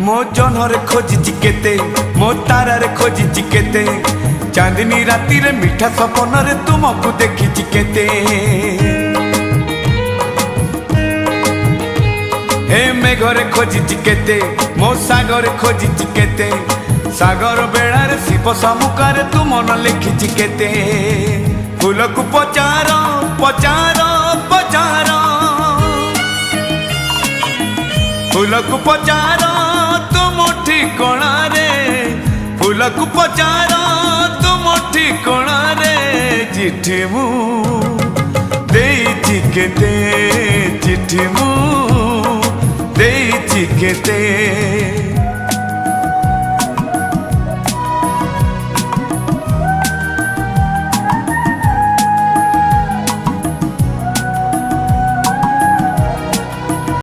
मो जनरे खोजिची केते मो तारारे खोजिची केते चांदनी राती रे मीठा सपन रे तुमको देखिची केते हे मेघरे खोजिची केते मो सागरे खोजिची केते सागर बेड़ा रे शिव समुखार तू मन लिखिची केते फूल को पचार पचार पचार फूल को पचार तुम ठिकणा रे फूल को पचार तुम ठिकणा रे चिट्ठी मु देइछि केते चिट्ठी मु देइछि केते।